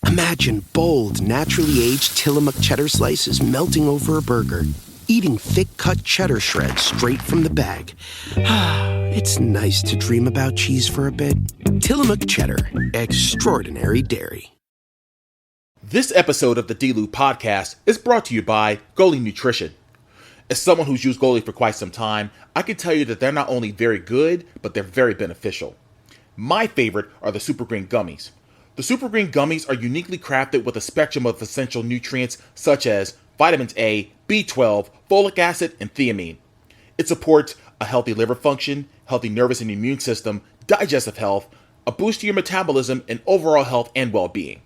Imagine bold, naturally aged Tillamook cheddar slices melting over a burger, eating thick-cut cheddar shreds straight from the bag. It's nice to dream about cheese for a bit. Tillamook cheddar, extraordinary dairy. This episode of the D-Lew Podcast is brought to you by Goli Nutrition. As someone who's used Goli for quite some time, I can tell you that they're not only very good, but they're very beneficial. My favorite are the Super Green Gummies. The Super Green Gummies are uniquely crafted with a spectrum of essential nutrients such as vitamins A, B12, folic acid, and thiamine. It supports a healthy liver function, healthy nervous and immune system, digestive health, a boost to your metabolism, and overall health and well-being.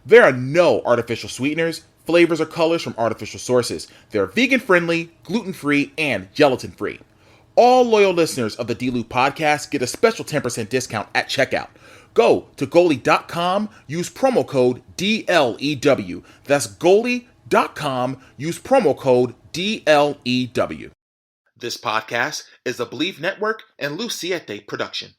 There are no artificial sweeteners, flavors, or colors from artificial sources. They're vegan-friendly, gluten-free, and gelatin-free. All loyal listeners of the D-Lew Podcast get a special 10% discount at checkout. Go to Goli.com, use promo code DLEW. That's Goli.com, use promo code DLEW. This podcast is a Believe Network and Siete production.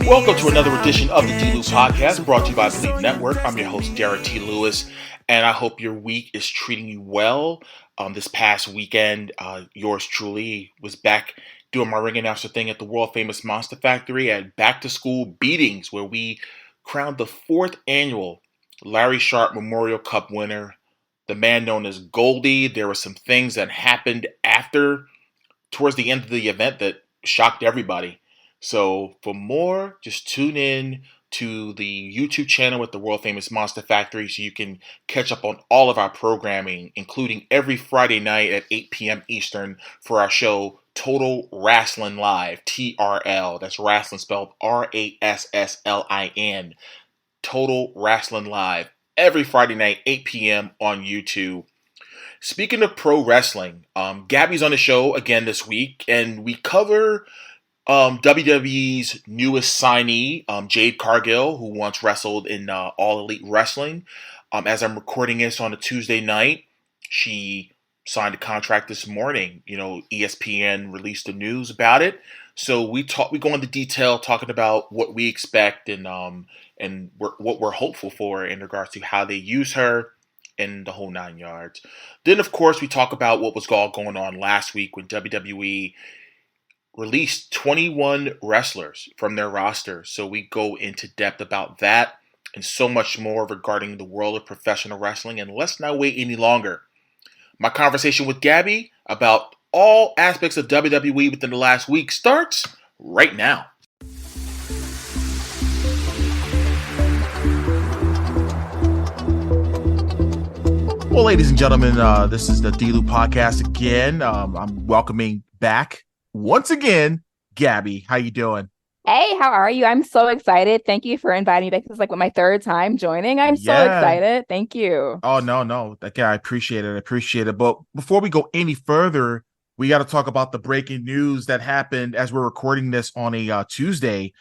Welcome to another edition of the D-Lew Podcast, brought to you by Believe Network. I'm your host, Derrick T. Lewis, and I hope your week is treating you well. This past weekend, yours truly was back doing my ring announcer thing at the world-famous Monster Factory at back-to-school beatings, where we crowned the 4th annual Larry Sharpe Memorial Cup winner, the man known as Goldie. There were some things that happened towards the end of the event that shocked everybody. So for more, just tune in to the YouTube channel at the World Famous Monster Factory so you can catch up on all of our programming, including every Friday night at 8 p.m. Eastern for our show Total Wrasslin' Live, TRL. That's wrestling spelled RASSLIN. Total Wrasslin' Live, every Friday night, 8 p.m. on YouTube. Speaking of pro wrestling, Gabi's on the show again this week, and we cover WWE's newest signee, Jade Cargill, who once wrestled in All Elite Wrestling. As I'm recording this on a Tuesday night, she signed a contract this morning. ESPN released the news about it. So we go into detail talking about what we expect and what we're hopeful for in regards to how they use her and the whole 9 yards. Then, of course, we talk about what was all going on last week when WWE released 21 wrestlers from their roster. So we go into depth about that and so much more regarding the world of professional wrestling. And let's not wait any longer. My conversation with Gabi about all aspects of WWE within the last week starts right now. Well, ladies and gentlemen, this is the D-Lew Podcast again. I'm welcoming back once again, Gabi. How you doing? Hey, how are you? I'm so excited. Thank you for inviting me back. This is like my 3rd time joining. I'm so excited. Thank you. Oh, no. Okay, I appreciate it. But before we go any further, we got to talk about the breaking news that happened as we're recording this on a Tuesday.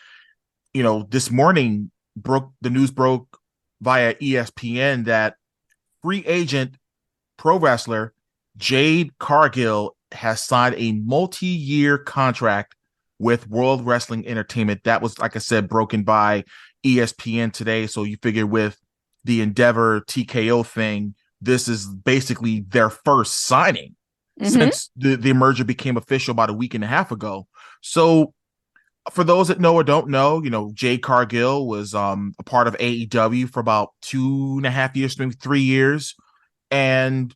This morning the news broke via ESPN that free agent pro wrestler Jade Cargill has signed a multi-year contract with World Wrestling Entertainment. That was, like I said, broken by ESPN today. So you figure with the Endeavor TKO thing, this is basically their first signing since the merger became official about a week and a half ago. So for those that know or don't know, Jade Cargill was a part of AEW for about 2.5 years, maybe 3 years. And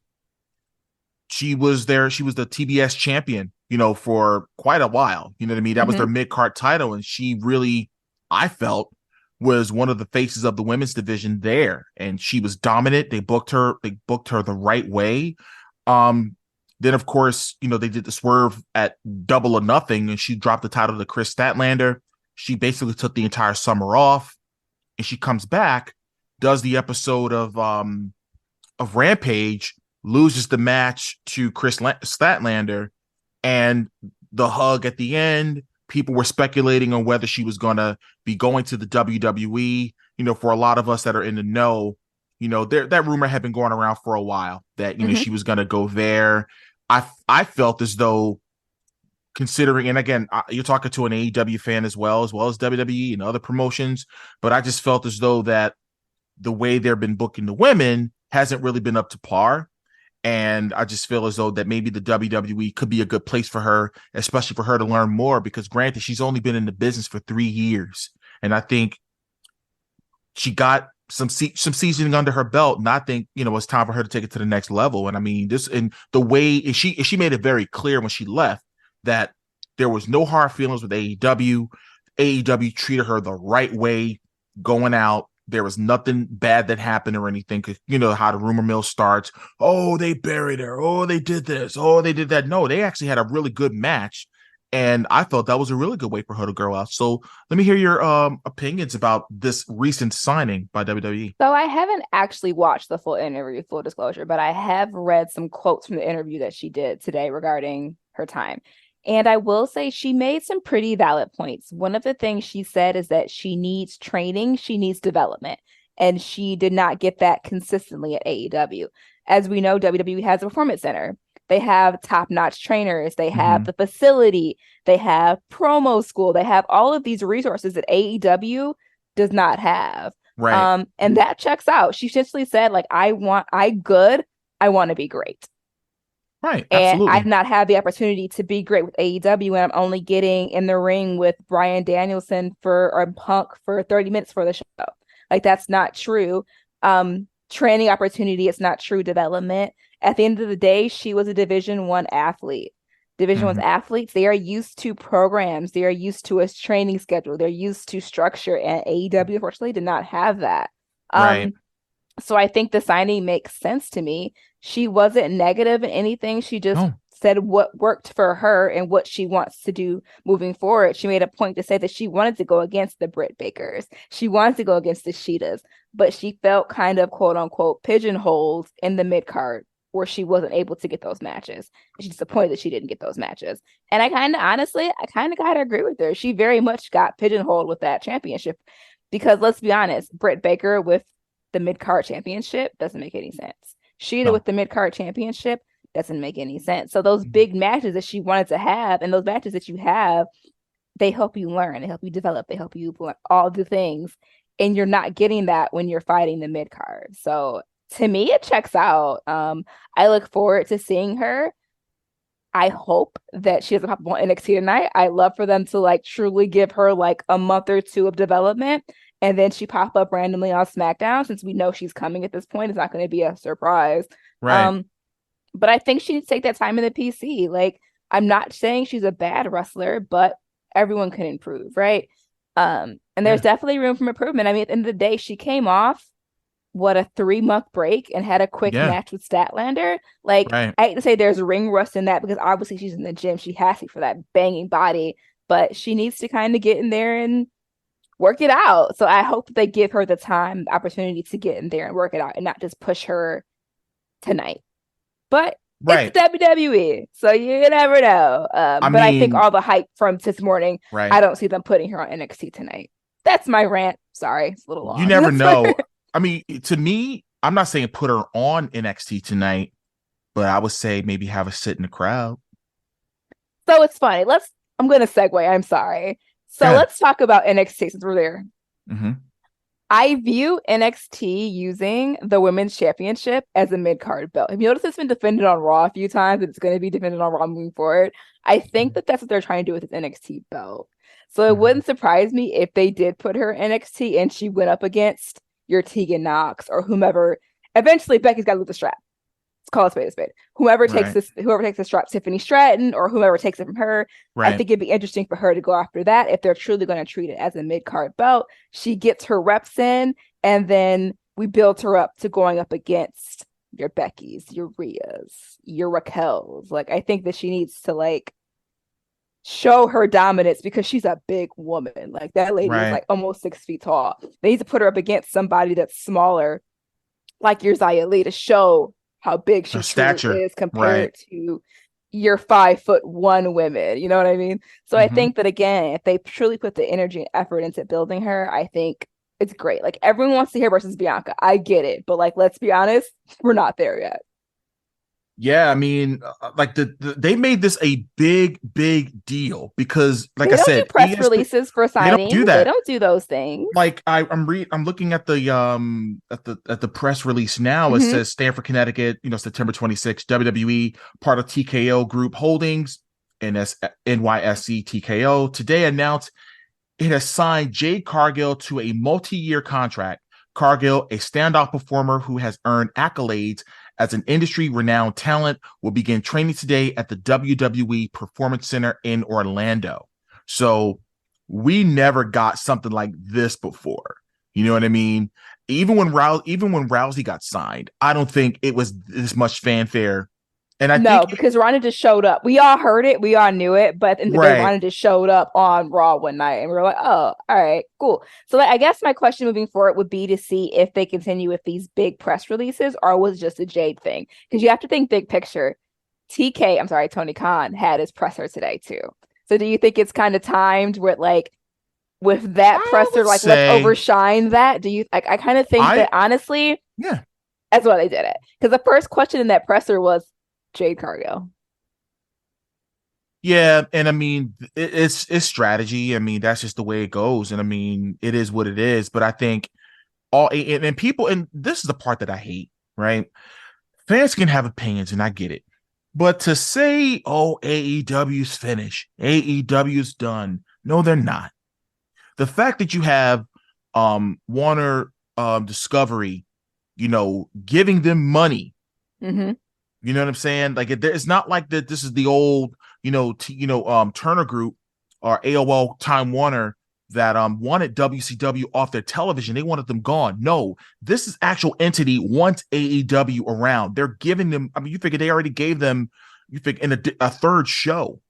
she was the TBS champion, for quite a while. You know what I mean? That was their mid-card title. And she really, I felt, was one of the faces of the women's division there. And she was dominant. They booked her the right way. Then, of course, they did the swerve at Double or Nothing, and she dropped the title to Chris Statlander. She basically took the entire summer off, and she comes back, does the episode of Rampage, loses the match to Statlander, and the hug at the end, people were speculating on whether she was going to be going to the WWE. For a lot of us that are in the know, that rumor had been going around for a while that, she was going to go there. I felt as though, considering, and again, you're talking to an AEW fan as well as WWE and other promotions, but I just felt as though that the way they've been booking the women hasn't really been up to par. And I just feel as though that maybe the WWE could be a good place for her, especially for her to learn more, because granted, she's only been in the business for 3 years. And I think she got some seasoning under her belt. And I think, it's time for her to take it to the next level. And I mean, the way she made it very clear when she left that there was no hard feelings with AEW. AEW treated her the right way going out. There was nothing bad that happened or anything. Cause how the rumor mill starts. Oh, they buried her. Oh, they did this. Oh, they did that. No, they actually had a really good match. And I thought that was a really good way for her to go out. So let me hear your opinions about this recent signing by WWE. So I haven't actually watched the full interview, full disclosure, but I have read some quotes from the interview that she did today regarding her time. And I will say she made some pretty valid points. One of the things she said is that she needs training, she needs development, and she did not get that consistently at AEW. As we know, WWE has a performance center. They have top-notch trainers. They have the facility. They have promo school. They have all of these resources that AEW does not have. Right. And that checks out. She essentially said, like, I want to be great. Right. And Absolutely. I've not had the opportunity to be great with AEW when I'm only getting in the ring with Bryan Danielson or Punk for 30 minutes for the show. Like, that's not true. Training opportunity, it's not true development. At the end of the day, she was a Division I athlete. Division I athletes, they are used to programs. They are used to a training schedule. They're used to structure. And AEW, unfortunately, did not have that. Right. So I think the signing makes sense to me. She wasn't negative in anything. She just said what worked for her and what she wants to do moving forward. She made a point to say that she wanted to go against the Britt Bakers. She wanted to go against the Sheitas, but she felt kind of, quote unquote, pigeonholed in the mid card where she wasn't able to get those matches. She's disappointed that she didn't get those matches. And I kind of gotta agree with her. She very much got pigeonholed with that championship because, let's be honest, Britt Baker with the mid-card championship doesn't make any sense. Sheeta with the mid-card championship doesn't make any sense. So those big matches that she wanted to have, and those matches that you have, they help you learn, they help you develop, they help you learn all the things. And you're not getting that when you're fighting the mid-card. So to me, it checks out. I look forward to seeing her. I hope that she doesn't pop up on NXT tonight. I love for them to like truly give her like a month or two of development. And then she pop up randomly on SmackDown, since we know she's coming at this point. It's not going to be a surprise. Right. But I think she needs to take that time in the PC. Like, I'm not saying she's a bad wrestler, but everyone can improve, right? And there's definitely room for improvement. I mean, at the end of the day, she came off, a 3-month break and had a quick match with Statlander. Like, I hate to say there's ring rust in that because obviously she's in the gym. She has to for that banging body, but she needs to kind of get in there and work it out. So I hope that they give her the time, the opportunity to get in there and work it out and not just push her tonight. But it's WWE, so you never know. I think all the hype from this morning, I don't see them putting her on NXT tonight. That's my rant. Sorry, it's a little long. You never know. I mean, to me, I'm not saying put her on NXT tonight, but I would say maybe have her sit in the crowd. So it's funny. I'm going to segue. I'm sorry. So let's talk about NXT since we're there. I view NXT using the Women's Championship as a mid-card belt. Have you noticed it's been defended on Raw a few times, and it's going to be defended on Raw moving forward? I think that that's what they're trying to do with this NXT belt. So it wouldn't surprise me if they did put her in NXT and she went up against your Tegan Nox or whomever. Eventually, Becky's got to lose the strap. Let's call it spade a spade. Whoever takes the strap, Tiffany Stratton, or whoever takes it from her. I think it'd be interesting for her to go after that if they're truly going to treat it as a mid-card belt. She gets her reps in, and then we build her up to going up against your Beckys, your Rheas, your Raquels. Like, I think that she needs to like show her dominance because she's a big woman. Like, that lady is like almost 6 feet tall. They need to put her up against somebody that's smaller, like your Xia Li, to show how big she Her truly stature, is compared right? to your 5'1" women. You know what I mean? So I Mm-hmm. think that again, if they truly put the energy and effort into building her, I think it's great. Like everyone wants to hear versus Bianca. I get it, but like let's be honest, we're not there yet. Yeah, I mean, like they made this a big deal because, like They I don't do said, press releases for they don't do signings. They that. don't do those things. Like I'm looking at the press release now. It Mm-hmm. says Stamford, Connecticut, September 26th, WWE, part of TKO Group Holdings, NYSC TKO, today announced it has signed Jade Cargill to a multi-year contract. Cargill, a standout performer who has earned accolades as an industry-renowned talent, will begin training today at the WWE Performance Center in Orlando. So we never got something like this before. You know what I mean? Even when Rousey got signed, I don't think it was this much fanfare. And I No, think because Ronda just showed up. We all heard it, we all knew it, but at the end of the day, right. Ronda just showed up on Raw one night, and we were like, "Oh, all right, cool." So, like, I guess my question moving forward would be to see if they continue with these big press releases, or was it just a Jade thing? Because you have to think big picture. Tony Khan had his presser today too. So, do you think it's kind of timed with like with that I presser, would like let's say overshine that? Do you like? I kind of think that honestly, yeah. that's why they did it. Because the first question in that presser was Jade Cargill. Yeah, and I mean it's strategy. I mean that's just the way it goes, and I mean it is what it is. But I think and people, and this is the part that I hate. Right, fans can have opinions, and I get it, but to say, "Oh, AEW's finished, AEW's done," no, they're not. The fact that you have Warner Discovery, giving them money. Mm-hmm. You know what I'm saying? Like it's not like that. This is the old, Turner Group or AOL Time Warner that wanted WCW off their television. They wanted them gone. No, this is actual entity wants AEW around. They're giving them. I mean, you figure they already gave them. You think in a third show,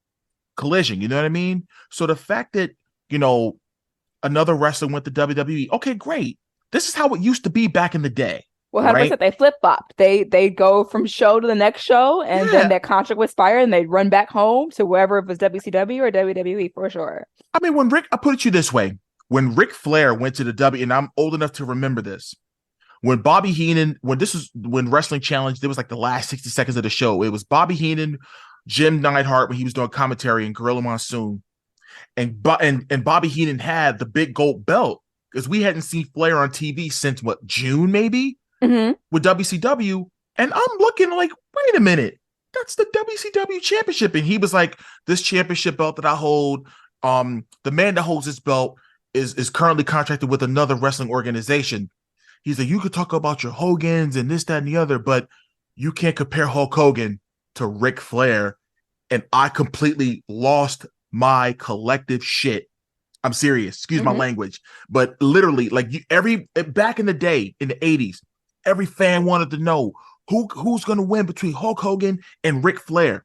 Collision. You know what I mean? So the fact that another wrestler went to WWE. Okay, great. This is how it used to be back in the day. 100%. Right? They flip flop. They go from show to the next show, and then their contract would expire, and they'd run back home to wherever it was WCW or WWE for sure. I mean, I put it you this way: when Ric Flair went to the W, and I'm old enough to remember this, when Bobby Heenan, when Wrestling Challenge, there was like the last 60 seconds of the show. It was Bobby Heenan, Jim Neidhart when he was doing commentary, and Gorilla Monsoon, and Bobby Heenan had the big gold belt because we hadn't seen Flair on TV since June maybe. Mm-hmm. With WCW, and I'm looking like, wait a minute, that's the WCW championship. And he was like, this championship belt that I hold, the man that holds this belt is currently contracted with another wrestling organization. He's like, you could talk about your Hogans and this, that, and the other, but you can't compare Hulk Hogan to Ric Flair. And I completely lost my collective shit. I'm serious. Excuse my language, but literally, like back in the day in the 80s, every fan wanted to know who's going to win between Hulk Hogan and Ric Flair.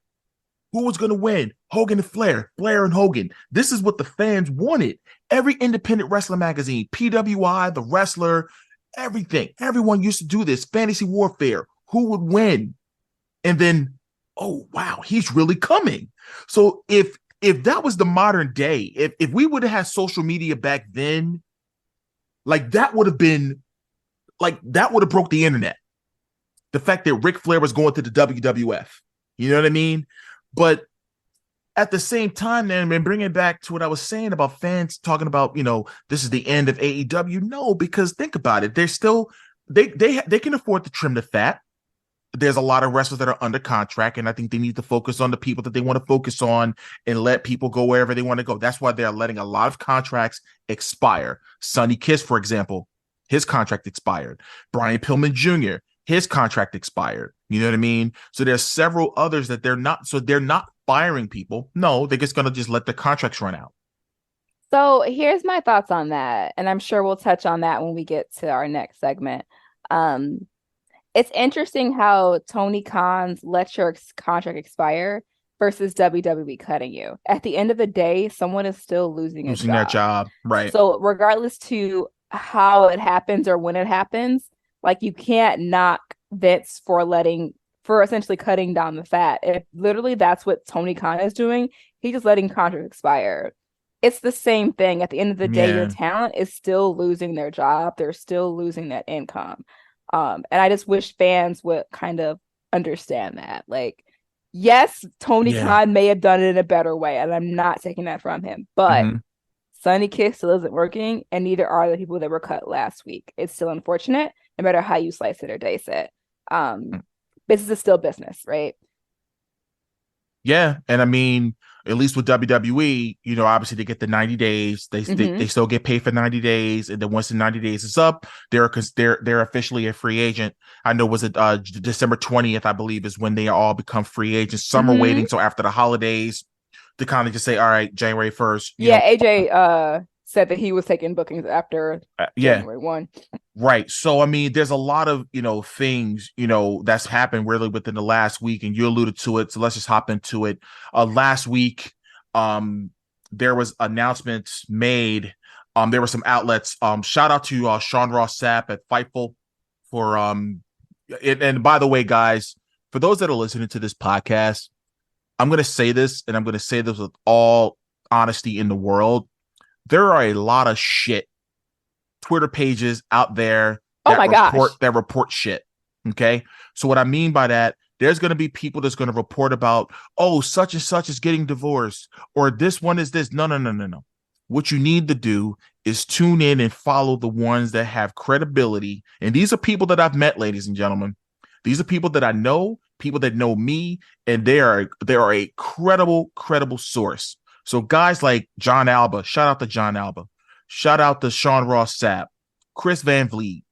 Who was going to win? Hogan and Flair, Flair and Hogan. This is what the fans wanted. Every independent wrestling magazine, PWI, The Wrestler, everything. Everyone used to do this. Fantasy Warfare. Who would win? And then, oh, wow, he's really coming. So if that was the modern day, if we would have had social media back then, like that would have broke the internet. The fact that Ric Flair was going to the WWF, you know what I mean? But at the same time, then, and bring it back to what I was saying about fans talking about, this is the end of AEW. No, because think about it. They're still, they can afford to trim the fat. There's a lot of wrestlers that are under contract, and I think they need to focus on the people that they want to focus on and let people go wherever they want to go. That's why they're letting a lot of contracts expire. Sonny Kiss, for example, his contract expired. Brian Pillman Jr., his contract expired. You know what I mean? So there's several others that they're not firing people. No, they're just going to just let the contracts run out. So here's my thoughts on that. And I'm sure we'll touch on that when we get to our next segment. It's interesting how Tony Khan's let your contract expire versus WWE cutting you. At the end of the day, someone is still losing their job. Right. So regardless to how it happens or when it happens, like you can't knock Vince for essentially cutting down the fat. If literally that's what Tony Khan is doing, he's just letting contracts expire. It's the same thing. At the end of the day, your talent is still losing their job. They're still losing that income. And I just wish fans would kind of understand that. Like, yes, Tony Khan may have done it in a better way, and I'm not taking that from him. But Sonny Kick still isn't working, and neither are the people that were cut last week. It's still unfortunate, no matter how you slice it or dice it. Business is still business, right? Yeah, and I mean, at least with WWE, you know, obviously they get the 90 days. They still get paid for 90 days, and then once the 90 days is up, they're officially a free agent. I know was it December 20th, I believe, is when they all become free agents. Some are waiting till after the holidays to kind of just say, all right, January 1st. AJ said that he was taking bookings after January 1. Right. So, I mean, there's a lot of, you know, things, you know, that's happened really within the last week, and you alluded to it. So let's just hop into it. Last week, there was announcements made. There were some outlets. Shout out to Sean Ross Sapp at Fightful for and by the way, guys, for those that are listening to this podcast, I'm going to say this, and I'm going to say this with all honesty in the world. There are a lot of shit Twitter pages out there that report shit. Okay. So what I mean by that, there's going to be people that's going to report about, oh, such and such is getting divorced, or this one is this. No. What you need to do is tune in and follow the ones that have credibility. And these are people that I've met, ladies and gentlemen. These are people that I know, people that know me, and they are a credible source. So guys like John Alba, shout out to John Alba, shout out to Sean Ross Sapp, Chris Van Vliet,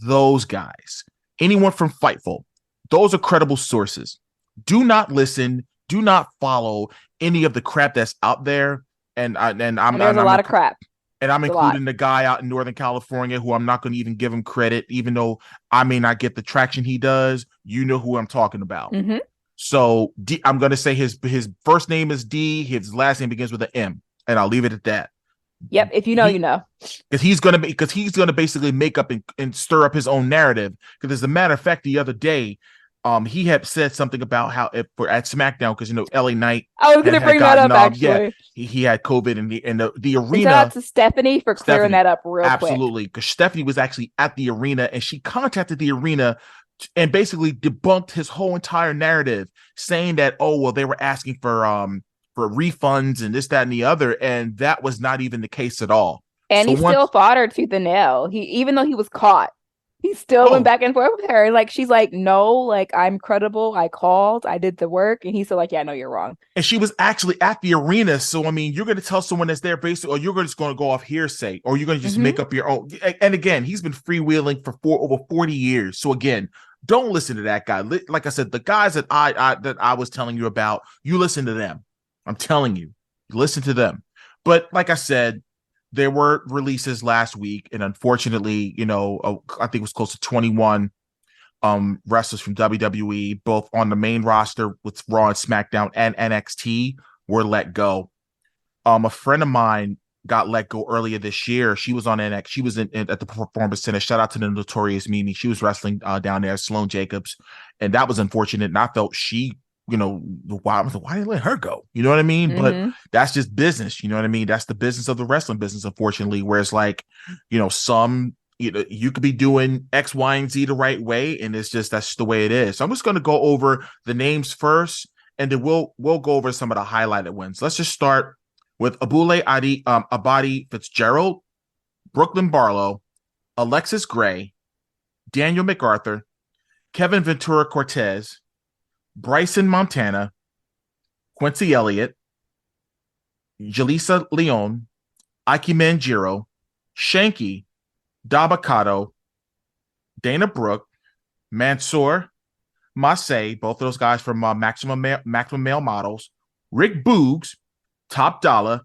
those guys, anyone from Fightful, those are credible sources. Do not listen, do not follow any of the crap that's out there. And there's a lot of crap. And I'm including the guy out in Northern California who I'm not going to even give him credit, even though I may not get the traction he does. You know who I'm talking about. So I'm going to say his first name is D. His last name begins with an M, and I'll leave it at that. Yep. If you know, you know. Because he's going to basically make up and stir up his own narrative. Because as a matter of fact, the other day, he had said something about how at SmackDown, because, you know, LA Knight. I was going to bring that up, actually. Yeah, he had COVID in the arena. Shout out to Stephanie for clearing that up real quick. Absolutely. Because Stephanie was actually at the arena, and she contacted the arena and basically debunked his whole entire narrative, saying that, oh, well, they were asking for refunds and this, that, and the other, and that was not even the case at all. And he still fought her tooth and nail. Even though he was caught, he still went back and forth with her. And like, she's like, no, like, I'm credible. I called, I did the work. And he's still like, yeah, no, you're wrong. And she was actually at the arena. So, I mean, you're going to tell someone that's there basically, or you're just going to go off hearsay, or you're going to just make up your own. And again, he's been freewheeling for over 40 years. So again, don't listen to that guy. Like I said, the guys that I was telling you about, you listen to them. I'm telling you, listen to them. But like I said, there were releases last week, and unfortunately, you know, I think it was close to 21 wrestlers from WWE, both on the main roster with Raw and SmackDown and NXT, were let go. A friend of mine got let go earlier this year. She was on NXT. She was at the Performance Center. Shout out to the Notorious Mimi. She was wrestling down there, Sloane Jacobs, and that was unfortunate. And I felt you know, why did they let her go? You know what I mean? But that's just business. You know what I mean? That's the business of the wrestling business, unfortunately, where it's like, you know, you could be doing X, Y, and Z the right way, and that's just the way it is. So I'm just going to go over the names first, and then we'll go over some of the highlighted ones. Let's just start with Abule Abadi Fitzgerald, Brooklyn Barlow, Alexis Gray, Daniel MacArthur, Kevin Ventura Cortez, Bryson Montana, Quincy Elliott, Jalisa Leon, Ike Manjiro, Shanky, Dabakato, Dana Brooke, Mansoor, Massey, both of those guys from Maximum Male Models, Rick Boogs, Top Dollar,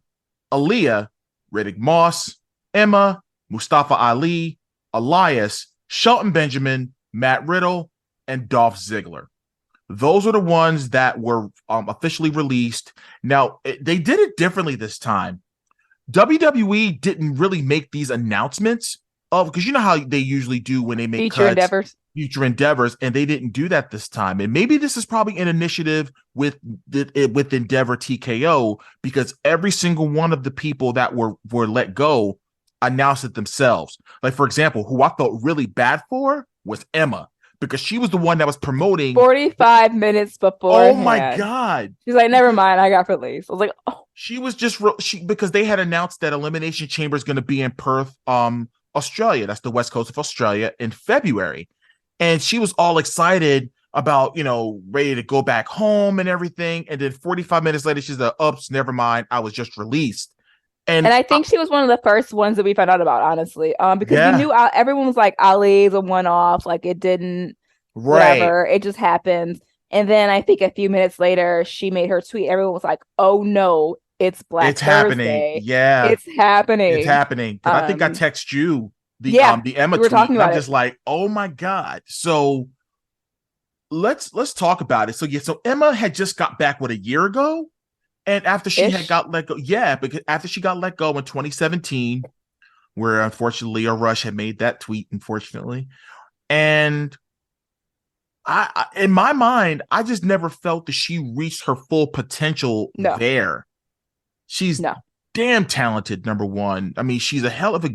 Aaliyah, Riddick Moss, Emma, Mustafa Ali, Elias, Shelton Benjamin, Matt Riddle, and Dolph Ziggler. Those are the ones that were officially released. Now, they did it differently this time. WWE didn't really make these announcements because you know how they usually do when they make future endeavors. future endeavors, and they didn't do that this time. And maybe this is probably an initiative with Endeavor TKO, because every single one of the people that were let go announced it themselves. Like, for example, who I felt really bad for was Emma, because she was the one that was promoting 45 minutes before. Oh my God. She's like, never mind, I got released. I was like, oh. She was just because they had announced that Elimination Chamber is going to be in Perth, Australia. That's the west coast of Australia, in February. And she was all excited about, ready to go back home and everything. And then 45 minutes later, she's like, oops, never mind, I was just released. And I think she was one of the first ones that we found out about, honestly, because we knew everyone was like, Ali's a one-off, like it didn't, whatever, it just happens. And then I think a few minutes later, she made her tweet. Everyone was like, "Oh no, it's Black Thursday. Happening. Yeah, it's happening. It's happening." Because I think I text you the Emma we were tweet, and I'm just it. like, "Oh my God!" So let's talk about it. So Emma had just got back a year ago. And after she had got let go, because after she got let go in 2017, where unfortunately Leo Rush had made that tweet, unfortunately. And I in my mind, I just never felt that she reached her full potential there. She's damn talented, number one. I mean, she's a hell of a,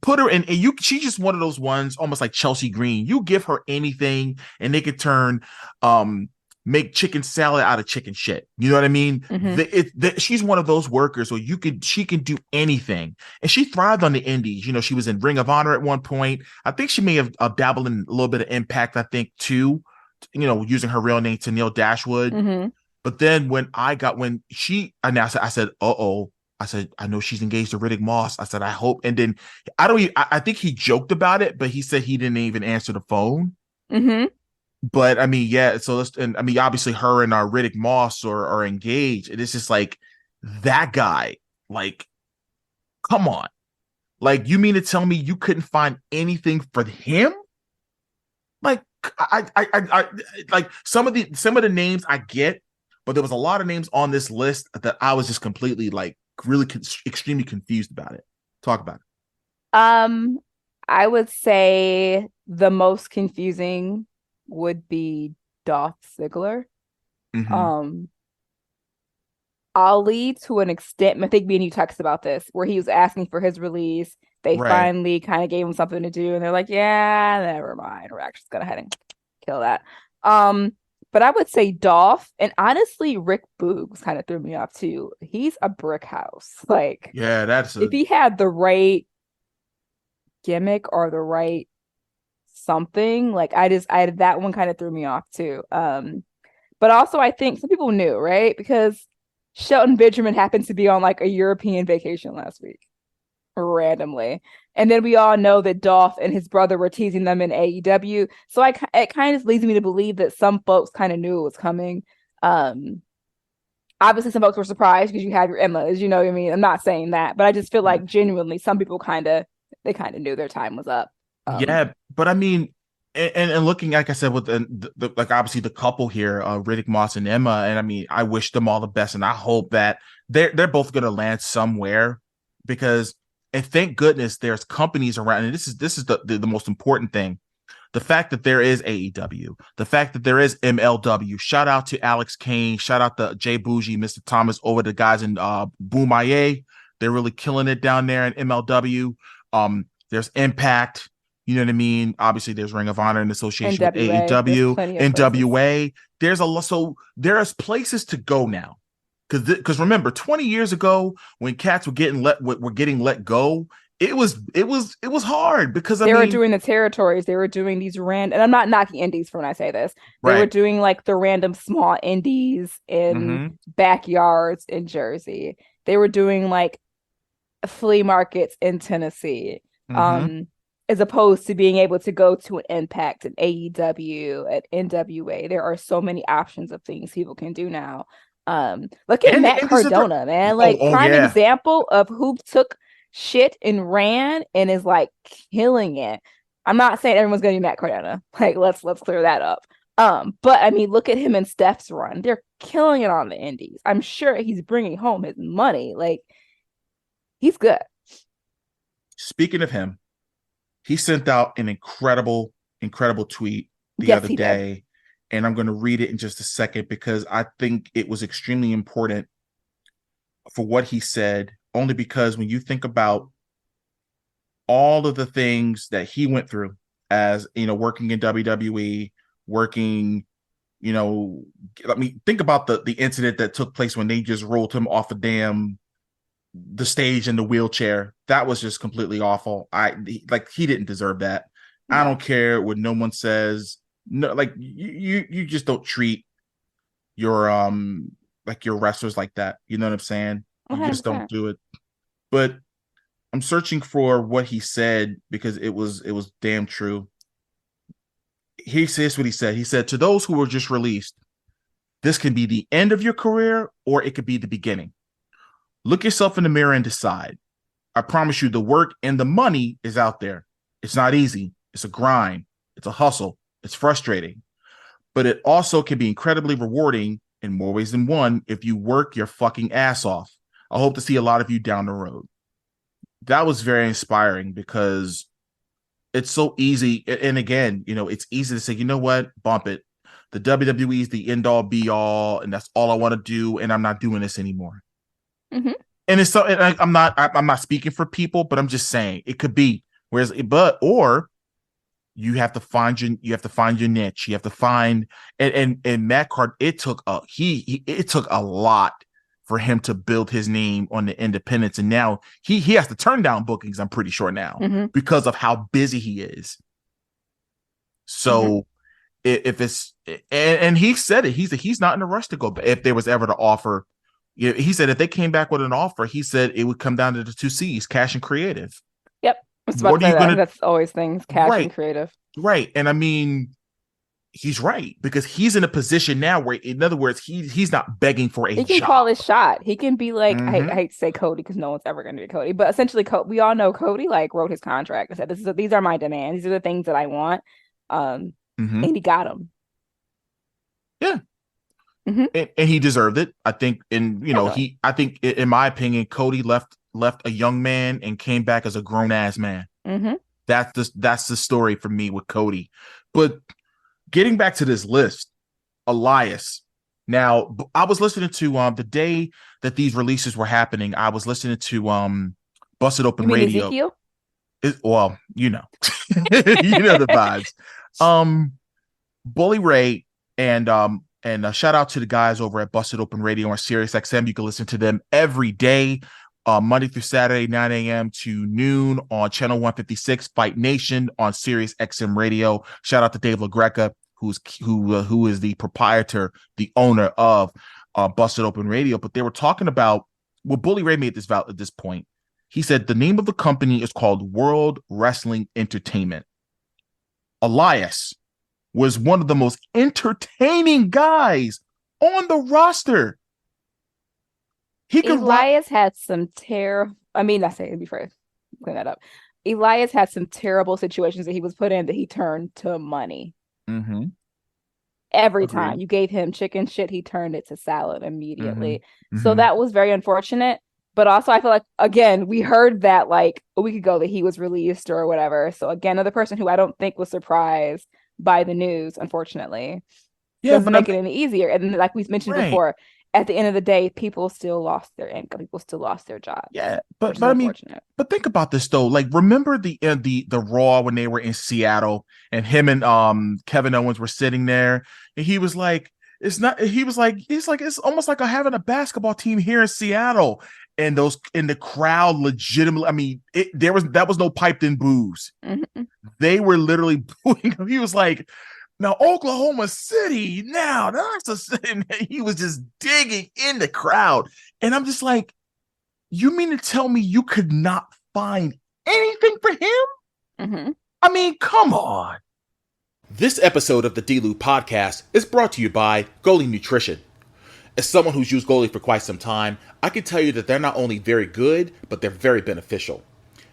put her in, and she's just one of those ones, almost like Chelsea Green. You give her anything and they could turn, make chicken salad out of chicken shit. You know what I mean? Mm-hmm. She's one of those workers where she can do anything. And she thrived on the indies. She was in Ring of Honor at one point. I think she may have dabbled in a little bit of Impact, I think, too, using her real name, Tennille Dashwood. Mm-hmm. But then when she announced it, I said, uh-oh. I said, I know she's engaged to Riddick Moss. I said, I hope. And then I think he joked about it, but he said he didn't even answer the phone. Mm-hmm. But so obviously her and our Riddick Moss are engaged. And it's just like, that guy, like, come on. Like, you mean to tell me you couldn't find anything for him? Like, I like some of the names I get, but there was a lot of names on this list that I was just completely like really extremely confused about it. Talk about it. I would say the most confusing would be Dolph Ziggler. Mm-hmm. Ali, to an extent, I think me and you talked about this, where he was asking for his release. They finally kind of gave him something to do, and they're like, yeah, never mind. We're actually going to go ahead and kill that. But I would say Dolph, and honestly, Rick Boogs kind of threw me off too. He's a brick house. Like, yeah, if he had the right gimmick or the right something, like that one kind of threw me off too. But also I think some people knew, right? Because Shelton Benjamin happened to be on like a European vacation last week randomly, and then we all know that Dolph and his brother were teasing them in AEW, so it kind of leads me to believe that some folks kind of knew it was coming. Obviously some folks were surprised because you have your Emmas, you know what I mean? I'm not saying that, but I just feel like genuinely some people kind of knew their time was up. Yeah, but and looking, like I said, with the like obviously the couple here, Riddick Moss and Emma, and I wish them all the best, and I hope that they're both going to land somewhere, because, and thank goodness there's companies around, and this is the most important thing, the fact that there is AEW, the fact that there is MLW. Shout out to Alex Kane, shout out to Jay Bougie, Mr. Thomas, over the guys in Boom-Aye. They're really killing it down there in MLW. There's Impact. You know what I mean? Obviously, there's Ring of Honor in association with AEW, NWA. There's a lot, so there's places to go now. Because remember, 20 years ago, when cats were getting let go, it was hard, because they were doing the territories. They were doing these and I'm not knocking indies for when I say this. They were doing like the random small indies in backyards in Jersey. They were doing like flea markets in Tennessee. As opposed to being able to go to an Impact, an AEW, an NWA. There are so many options of things people can do now. Look at Matt Cardona, man. Like, prime example of who took shit and ran and is like killing it. I'm not saying everyone's gonna be Matt Cardona. Like, let's clear that up. But look at him and Steph's run. They're killing it on the indies. I'm sure he's bringing home his money. Like, he's good. Speaking of him, he sent out an incredible incredible tweet the Yes, other he day, did. and I'm going to read it in just a second because I think it was extremely important for what he said, only because when you think about all of the things that he went through as, working in WWE, working, I mean, think about the incident that took place when they just rolled him off the stage in the wheelchair. That was just completely awful. He didn't deserve that. No. I don't care what no one says. No, like you just don't treat your your wrestlers like that. You know what I'm saying? You 100%. just don't do it. But I'm searching for what he said because it was damn true. He says what he said. He said, to those who were just released, this can be the end of your career or it could be the beginning. Look yourself in the mirror and decide. I promise you the work and the money is out there. It's not easy. It's a grind. It's a hustle. It's frustrating. But it also can be incredibly rewarding in more ways than one if you work your fucking ass off. I hope to see a lot of you down the road. That was very inspiring because it's so easy. And again, it's easy to say, you know what, bump it. The WWE is the end all be all, and that's all I want to do. And I'm not doing this anymore. Mm-hmm. And it's so, and I'm not speaking for people, but I'm just saying it could be. Or you have to find your niche. You have to find, and Matt Card. It took a lot for him to build his name on the independents, and now he has to turn down bookings. I'm pretty sure now because of how busy he is. So if it's and he said it, he's not in a rush to go. But if there was ever to offer, he said if they came back with an offer, he said it would come down to the two C's: cash and creative. Yep, that's always things: cash and creative. Right, and I mean, he's right because he's in a position now where, in other words, he's not begging for a job. He can call his shot. He can be like, I hate to say Cody because no one's ever going to be Cody, but essentially, we all know Cody wrote his contract and said, "These are my demands. These are the things that I want," and he got them. Yeah, and he deserved it. I think, I think, in my opinion, Cody left a young man and came back as a grown ass man. That's the story for me with Cody, but. Getting back to this list, Elias. Now, I was listening to the day that these releases were happening. I was listening to Busted Open Radio. Ezekiel? You know the vibes. Bully Ray and shout out to the guys over at Busted Open Radio on Sirius XM. You can listen to them every day, Monday through Saturday, 9 a.m. to noon on Channel 156, Fight Nation on Sirius XM Radio. Shout out to Dave LaGreca, who is the proprietor, the owner of Busted Open Radio. But they were talking about what Bully Ray made at this point. He said the name of the company is called World Wrestling Entertainment. Elias was one of the most entertaining guys on the roster. Elias had some terrible. I mean, not saying before clean that up. Elias had some terrible situations that he was put in that he turned to money. Every time you gave him chicken shit, he turned it to salad immediately. So that was very unfortunate. But also, I feel like, again, we heard that like a week ago that he was released or whatever. So again, another person who I don't think was surprised by the news, unfortunately. Doesn't make it any easier. And like we mentioned before, at the end of the day, people still lost their income. People still lost their job. Yeah, but I mean, but think about this though. Like, remember the Raw when they were in Seattle and him and Kevin Owens were sitting there, and he was like, "It's not." He was like, it's almost like having a basketball team here in Seattle, and the crowd legitimately. I mean, that was no piped in boos. They were literally booing him. He was like, now, Oklahoma City, now that's he was just digging in the crowd. And I'm just like, you mean to tell me you could not find anything for him? I mean, come on. This episode of the D-Lew Podcast is brought to you by Goalie Nutrition. As someone who's used Goalie for quite some time, I can tell you that they're not only very good, but they're very beneficial.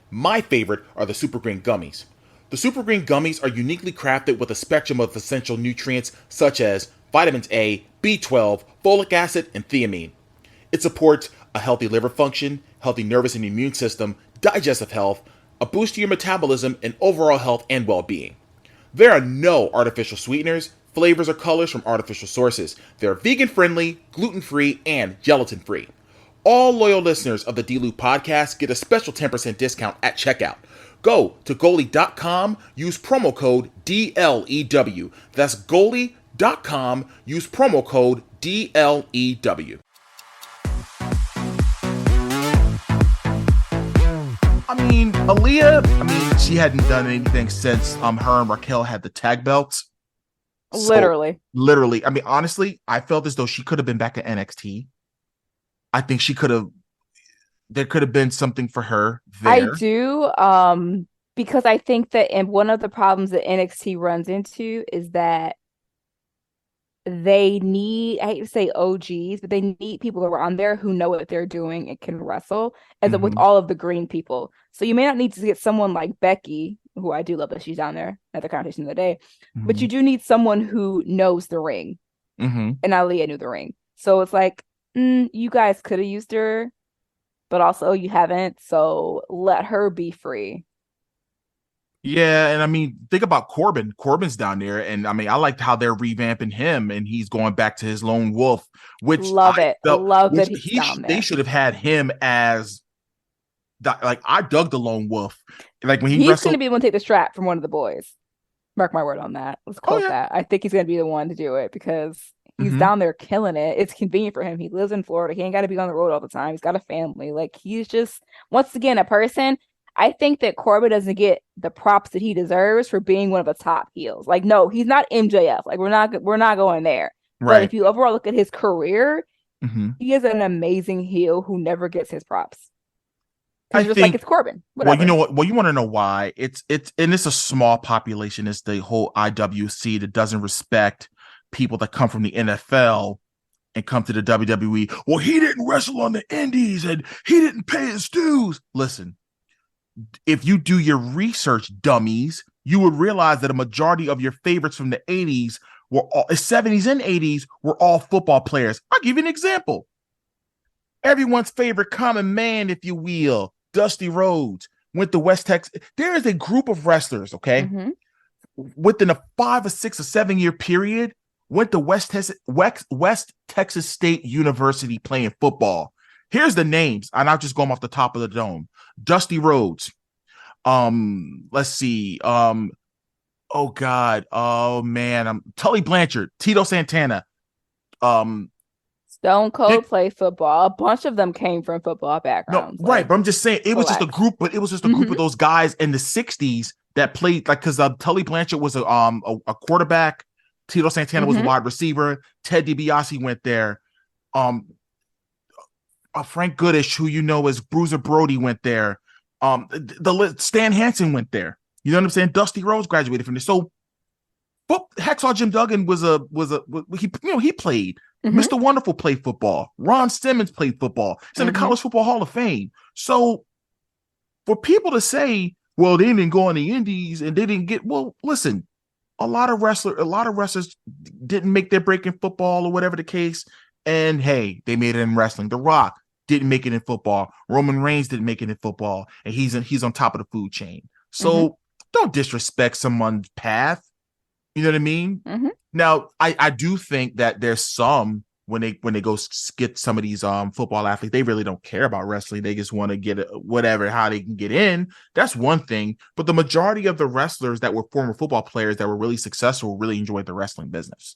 My favorite are the Super Green Gummies. The Super Green Gummies are uniquely crafted with a spectrum of essential nutrients such as vitamins A, B12, folic acid, and thiamine. It supports a healthy liver function, healthy nervous and immune system, digestive health, a boost to your metabolism, and overall health and well-being. There are no artificial sweeteners, flavors, or colors from artificial sources. They're vegan-friendly, gluten-free, and gelatin-free. All loyal listeners of the D-Lew Podcast get a special 10% discount at checkout. Go to goalie.com, use promo code DLEW. That's goalie.com, use promo code DLEW. I mean, Aaliyah, she hadn't done anything since her and Raquel had the tag belts. Literally. I mean, honestly, I felt as though she could have been back at NXT. I think there could have been something for her there. I do, because I think that one of the problems that NXT runs into is that they need, I hate to say OGs, but they need people around there who know what they're doing and can wrestle, as with all of the green people. So you may not need to get someone like Becky, who I do love that she's down there at the conversation of the day, but you do need someone who knows the ring. And Aaliyah knew the ring. So it's like, you guys could have used her, but also you haven't. So let her be free. Yeah, and I mean, think about Corbin. Corbin's down there, and I mean, I liked how they're revamping him, and he's going back to his lone wolf, which love that he's down there. They should have had him as, I dug the lone wolf. Like when he's going to be the one to take the strap from one of the boys. Mark my word on that. Let's quote that. I think he's going to be the one to do it because he's down there killing it. It's convenient for him. He lives in Florida. He ain't got to be on the road all the time. He's got a family. Like, he's just, once again, a person. I think that Corbin doesn't get the props that he deserves for being one of the top heels. Like, no, he's not MJF. Like, we're not going there. Right. But if you overall look at his career, he is an amazing heel who never gets his props. I just think, like, it's Corbin. Whatever. Well, you know what? Well, you want to know why? It's and it's a small population. It's the whole IWC that doesn't respect people that come from the NFL and come to the WWE. Well, he didn't wrestle on the indies and he didn't pay his dues. Listen. If you do your research, dummies, you would realize that a majority of your favorites from the 80s were all 70s and 80s were all football players. I'll give you an example. Everyone's favorite common man, if you will, Dusty Rhodes, went to West Texas. There is a group of wrestlers, okay, within a 5 or 6 or 7 year period, went to West Texas State University playing football. Here's the names, and I'll just go off the top of the dome. Dusty Rhodes. Let's see. Oh God. Oh man. Tully Blanchard, Tito Santana. Stone Cold played football. A bunch of them came from football backgrounds. No, right. But I'm just saying it was just a group, but it was just a group of those guys in the 60s that played, like, because Tully Blanchard was a quarterback. Tito Santana was a wide receiver. Ted DiBiase went there. Frank Goodish, who you know as Bruiser Brody, went there. Stan Hansen went there. You know what I'm saying? Dusty Rhodes graduated from there. So, Hacksaw Jim Duggan he played. Mr. Wonderful played football. Ron Simmons played football. He's in the College Football Hall of Fame. So, for people to say, well, they didn't go on the indies and they didn't get, well, listen, a lot of wrestlers didn't make their break in football or whatever the case. And hey, they made it in wrestling. The Rock didn't make it in football. Roman Reigns didn't make it in football, and he's on top of the food chain. So don't disrespect someone's path. You know what I mean? Now, I do think that there's some when they go get some of these football athletes, they really don't care about wrestling. They just want to get how they can get in. That's one thing. But the majority of the wrestlers that were former football players that were really successful really enjoyed the wrestling business.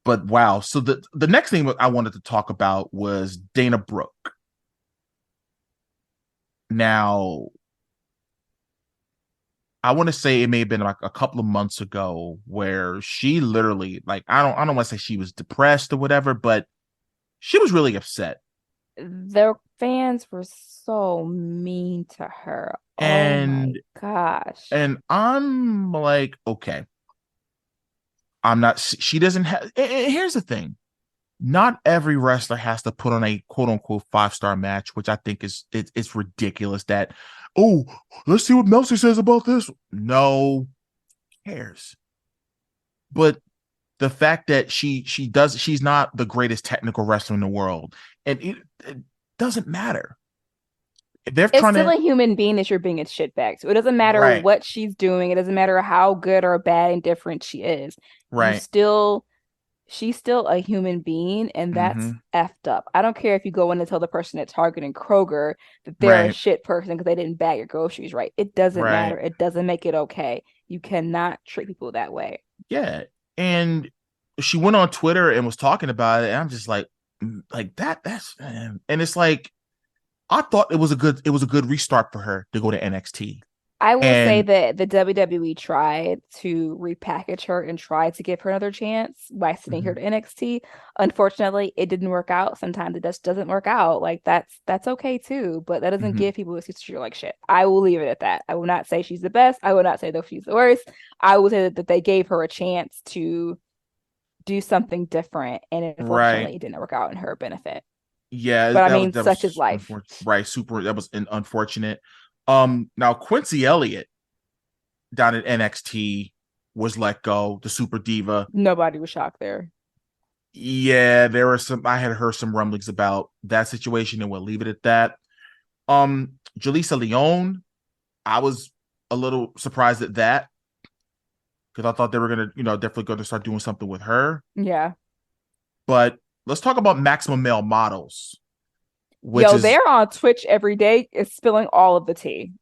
But wow. So the next thing I wanted to talk about was Dana Brooke. Now, I want to say it may have been like a couple of months ago where she literally, like, I don't want to say she was depressed or whatever, but she was really upset. Their fans were so mean to her. And, oh my gosh. And I'm like, okay. She doesn't have, here's the thing. Not every wrestler has to put on a quote unquote 5-star match, which I think it's ridiculous that, oh, let's see what Meltzer says about this. No, who cares? But the fact that she's not the greatest technical wrestler in the world, and it doesn't matter. They're It's trying still to a human being that you're being a shitbag to. It doesn't matter right, what she's doing. It doesn't matter how good or bad and different she is. You right. still, she's still a human being, and that's Hmm. effed up. I don't care if you go in and tell the person at Target and Kroger that they're a Right, shit person because they didn't bag your groceries right. It doesn't matter. right. It doesn't make it okay. You cannot treat people that way. Yeah. And she went on Twitter and was talking about it. And I'm just like that's and it's like I thought it was a good restart for her to go to NXT. I will say And that the WWE tried to repackage her and try to give her another chance by sending her Mhm. to NXT. Unfortunately, it didn't work out. Sometimes it just doesn't work out. Like that's okay too, but that doesn't Mhm. give people an excuse to treat her like shit. I will leave it at that. I will not say she's the best. I will not say that she's the worst. I will say that they gave her a chance to do something different, and Right. unfortunately, it didn't work out in her benefit. Yeah, But I mean, that such is was life. unfortunate. Right, super. That was unfortunate. Now Quincy Elliott down at NXT was let go, the super diva. Nobody was shocked there. Yeah, there were some. I had heard some rumblings about that situation, and we'll leave it at that. Jaleesa Leone, I was a little surprised at that because I thought they were gonna, definitely going to start doing something with her. Yeah. But let's talk about Maximum Male Models, which Yo, is they're on Twitch every day. It's spilling all of the tea.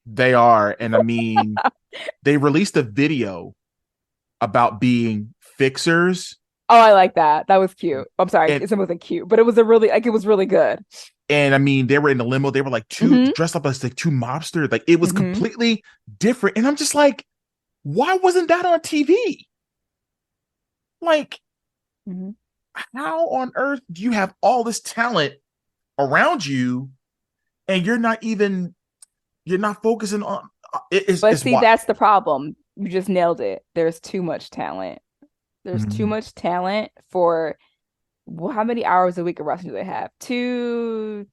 they are, and I mean, they released a video about being fixers, Oh, I like that. That was cute. I'm sorry, and it wasn't cute, but it was a really like it was really good. I mean, they were in the limo. They were like two Hmm. dressed up as like two mobsters. Like it was Hmm. completely different, and I'm just like, why wasn't that on TV? Like, Hmm. how on earth do you have all this talent around you and you're not focusing on But it's see, what. that's the problem. You just nailed it. There's too much talent. There's too Mhm. much talent for how many hours a week of wrestling do they have? Two,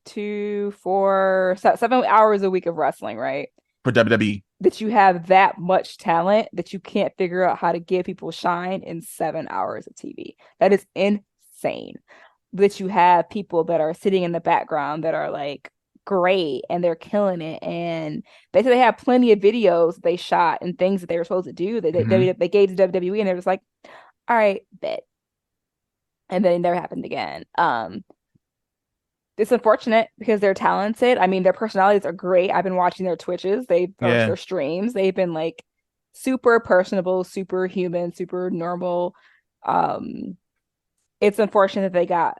4, 7 hours a week of wrestling, right? For WWE. That you have that much talent that you can't figure out how to give people shine in 7 hours of TV. That is insane. That you have people that are sitting in the background that are like great and they're killing it. And they say they have plenty of videos they shot and things that they were supposed to do that Mhm. they gave to WWE and they're just like, all right, bet. And then it never happened again. It's unfortunate because they're talented. I mean, their personalities are great. I've been watching their Twitches, they or Yeah. their streams. They've been like super personable, super human, super normal. Um, it's unfortunate that they got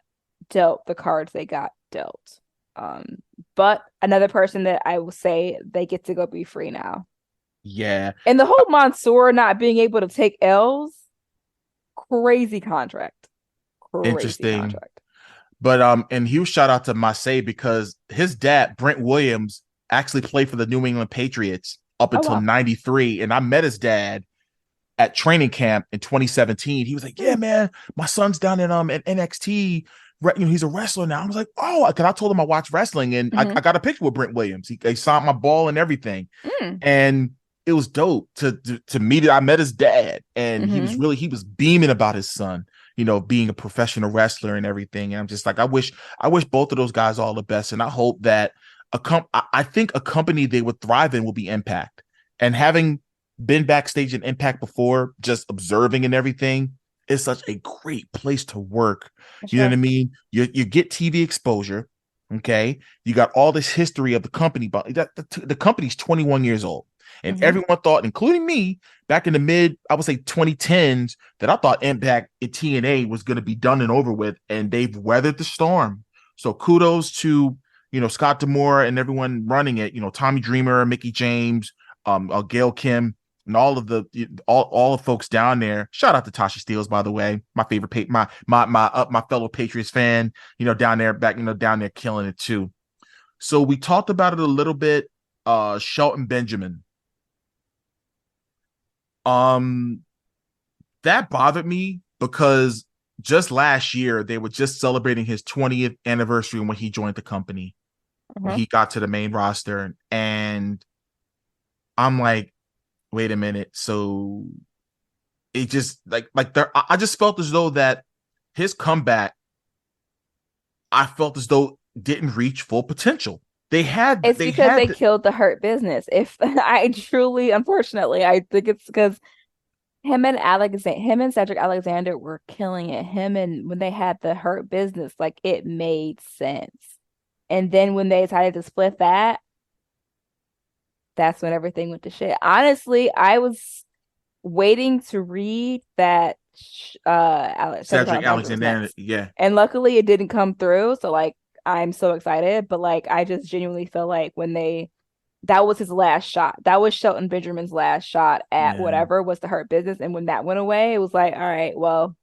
dealt the cards they got dealt. Um, but another person that I will say they get to go be free now. Yeah. And the whole Mansoor not being able to take L's, crazy contract. Crazy Interesting. contract. But and huge shout out to Masay because his dad, Brent Williams, actually played for the New England Patriots up Oh until wow. 93. And I met his dad at training camp in 2017. He was like, "Yeah, Hmm. man, my son's down in at NXT. He's a wrestler now." I was like, "Oh," because I told him I watched wrestling, and Mm-hmm. I got a picture with Brent Williams. He signed my ball and everything, Mm. and it was dope to meet it. I met his dad, and Mm-hmm. he was beaming about his son, being a professional wrestler and everything. And I'm just like, I wish both of those guys all the best, and I hope that I think a company they would thrive in will be Impact, and having been backstage in Impact before, just observing and everything, is such a great place to work. For You know what I sure. mean? You get TV exposure. Okay, you got all this history of the company, but the company's 21 years old, and Mm-hmm. everyone thought, including me, back in the I would say 2010s, that I thought Impact and TNA was going to be done and over with, and they've weathered the storm. So kudos to Scott Demore and everyone running it. Tommy Dreamer, Mickey James, Gail Kim, and all the folks down there. Shout out to Tasha Steeles, by the way, my favorite my fellow Patriots fan. Down there down there killing it too. So we talked about it a little bit. Shelton Benjamin. Um, that bothered me because just last year they were just celebrating his 20th anniversary when he joined the company, when Uh-huh. he got to the main roster, and I'm like, wait a minute. So it just like there, I just felt as though that his comeback, I felt as though didn't reach full potential. It's because they killed the Hurt Business. If I truly, unfortunately, I think it's because him and Cedric Alexander were killing it. When they had the Hurt Business, like it made sense. And then when they decided to split that, that's when everything went to shit. Honestly, I was waiting to read that Cedric Alexander, yeah. And luckily it didn't come through. So like I'm so excited. But like I just genuinely feel like that was his last shot. That was Shelton Benjamin's last shot at whatever was the Hurt Business. And when that went away, it was like, all right, well,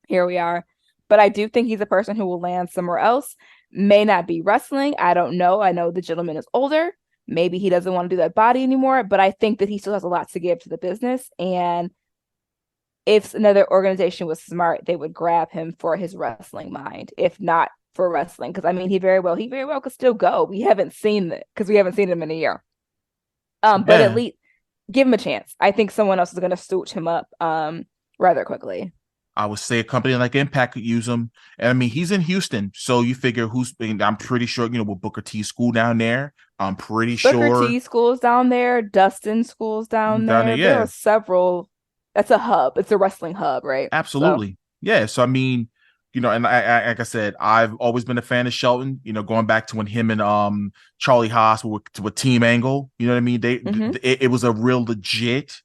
here we are. But I do think he's a person who will land somewhere else. May not be wrestling. I don't know. I know the gentleman is older. Maybe he doesn't want to do that body anymore, but I think that he still has a lot to give to the business. And if another organization was smart, they would grab him for his wrestling mind, if not for wrestling. Because I mean, he very well could still go. We haven't seen it because we haven't seen him in a year. But at least give him a chance. I think someone else is going to stooge him up rather quickly. I would say a company like Impact could use him. And I mean, he's in Houston. So you figure I'm pretty sure, with Booker T school down there, I'm pretty sure. Booker T school's down there. Dustin school's down there. There are several. That's a hub. It's a wrestling hub, right? Absolutely. So. Yeah. So, I mean, and I like I said, I've always been a fan of Shelton, going back to when him and Charlie Haas were to a Team Angle. You know what I mean? It was a real legit,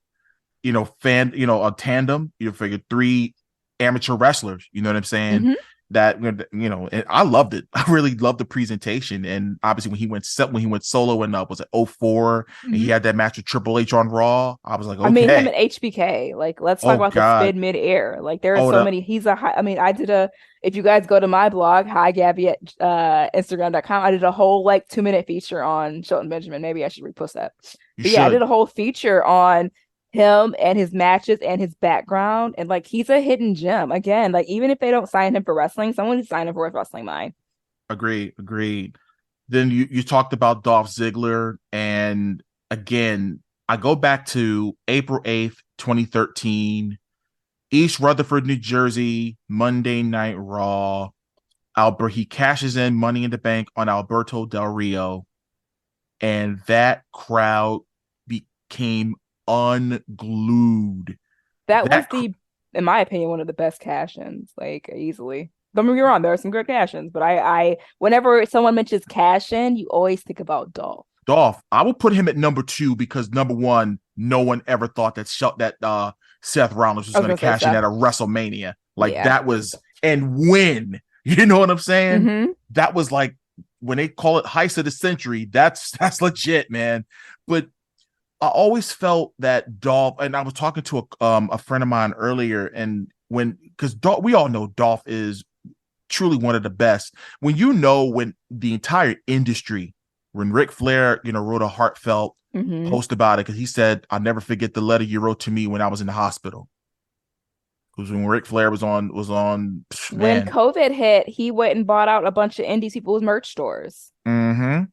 a tandem. You figure 3 amateur wrestlers, you know what I'm saying? Mm-hmm. That and I loved it. I really loved the presentation. And obviously when he went solo and was it 04 and he had that match with Triple H on Raw, I was like, okay. I mean, him and HBK, like let's talk about the spin mid-air. Like there are so many. If you guys go to my blog, hi Gabi at Instagram.com, I did a whole 2-minute feature on Shelton Benjamin. Maybe I should repost that. I did a whole feature on him and his matches and his background, and he's a hidden gem. Again, even if they don't sign him for wrestling, someone needs to sign him for his wrestling mind. Agreed. Then you talked about Dolph Ziggler, and again, I go back to April 8th, 2013, East Rutherford, New Jersey, Monday Night Raw. He cashes in Money in the Bank on Alberto Del Rio, and that crowd became unglued. That was in my opinion, one of the best cash-ins, easily. Don't get me wrong, there are some good cash-ins, but I whenever someone mentions cash-in, you always think about Dolph. I will put him at number 2 because number 1, no one ever thought that Seth Rollins was going to cash in at a WrestleMania. That was, and win. You know what I'm saying? Mm-hmm. That was when they call it heist of the century, that's legit, man. But I always felt that Dolph, and I was talking to a friend of mine earlier, and because we all know Dolph is truly one of the best. When the entire industry, when Ric Flair, wrote a heartfelt post about it, because he said, "I'll never forget the letter you wrote to me when I was in the hospital." Because when Ric Flair was on, when COVID hit, he went and bought out a bunch of indie people's merch stores. Mm-hmm.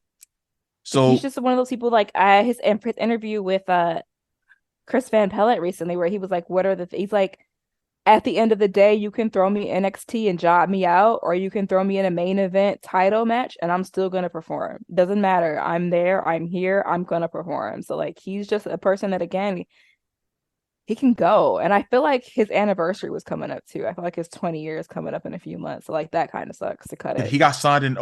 So he's just one of those people, his interview with Chris Van Pellet recently, where he was like, he's like, at the end of the day, you can throw me NXT and job me out, or you can throw me in a main event title match and I'm still going to perform. Doesn't matter. I'm there. I'm here. I'm going to perform. So he's just a person that, again, he can go. And I feel like his anniversary was coming up too. I feel like his 20 years coming up in a few months. So that kind of sucks to cut it. He got signed to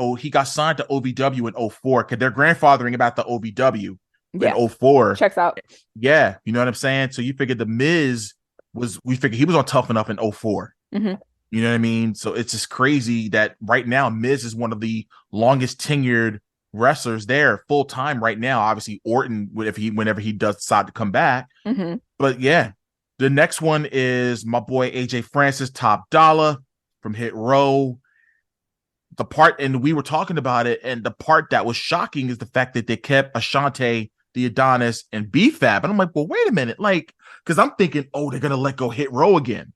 OVW in 04 because they're grandfathering about the OVW in 04. Checks out. Yeah. You know what I'm saying? So you figured the Miz we figured he was on Tough Enough in 04. Mm-hmm. You know what I mean? So it's just crazy that right now Miz is one of the longest tenured wrestlers there full time right now. Obviously Orton, whenever he does decide to come back. Mm-hmm. But yeah, the next one is my boy AJ Francis, Top Dollar from Hit Row. The part, and we were talking about it, and the part that was shocking is the fact that they kept Ashante, the Adonis, and B-Fab. And I'm like, well, wait a minute. Because I'm thinking, they're going to let go Hit Row again.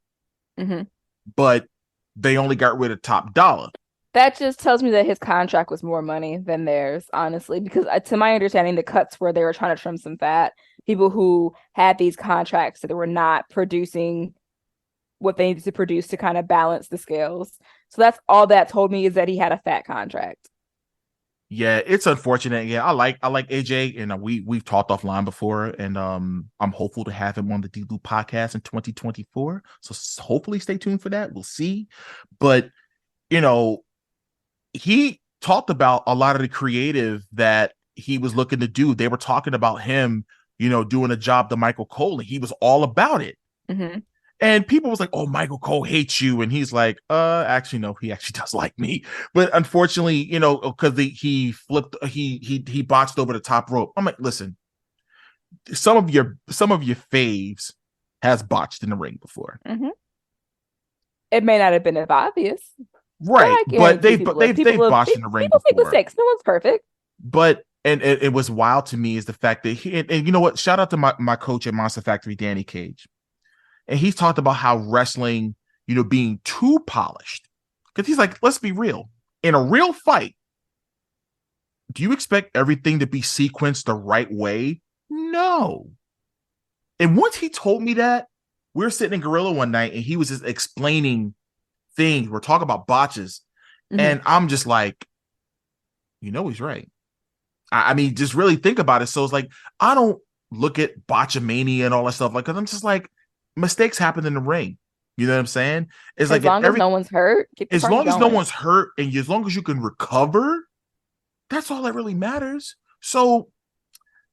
Mm-hmm. But they only got rid of Top Dollar. That just tells me that his contract was more money than theirs, honestly, because to my understanding, the cuts were they were trying to trim some fat. People who had these contracts that were not producing what they needed to produce to kind of balance the scales. So that's all that told me, is that he had a fat contract. Yeah, it's unfortunate. Yeah, I like AJ, and we've talked offline before, and I'm hopeful to have him on the D-Lew Podcast in 2024. So hopefully, stay tuned for that. We'll see, but you know, he talked about a lot of the creative that he was looking to do. They were talking about him, doing a job to Michael Cole, and he was all about it. Mm-hmm. And people was like, "Oh, Michael Cole hates you," and he's like, actually, no, he actually does like me." But unfortunately, because he flipped, he botched over the top rope. I'm like, listen, some of your faves has botched in the ring before. Mm-hmm. It may not have been as obvious, right? But they've botched in the ring people before. Make mistakes. No one's perfect. But and it was wild to me is the fact that and you know what? Shout out to my coach at Monster Factory, Danny Cage. And he's talked about how wrestling, being too polished. Because he's like, let's be real. In a real fight, do you expect everything to be sequenced the right way? No. And once he told me that, we were sitting in Gorilla one night and he was just explaining things. We're talking about botches. Mm-hmm. And I'm just like, he's right. I mean, just really think about it. So it's like, I don't look at botchamania and all that stuff. Because I'm just like, mistakes happen in the ring. You know what I'm saying? It's as long as no one's hurt. As long as no one's hurt and as long as you can recover, that's all that really matters. So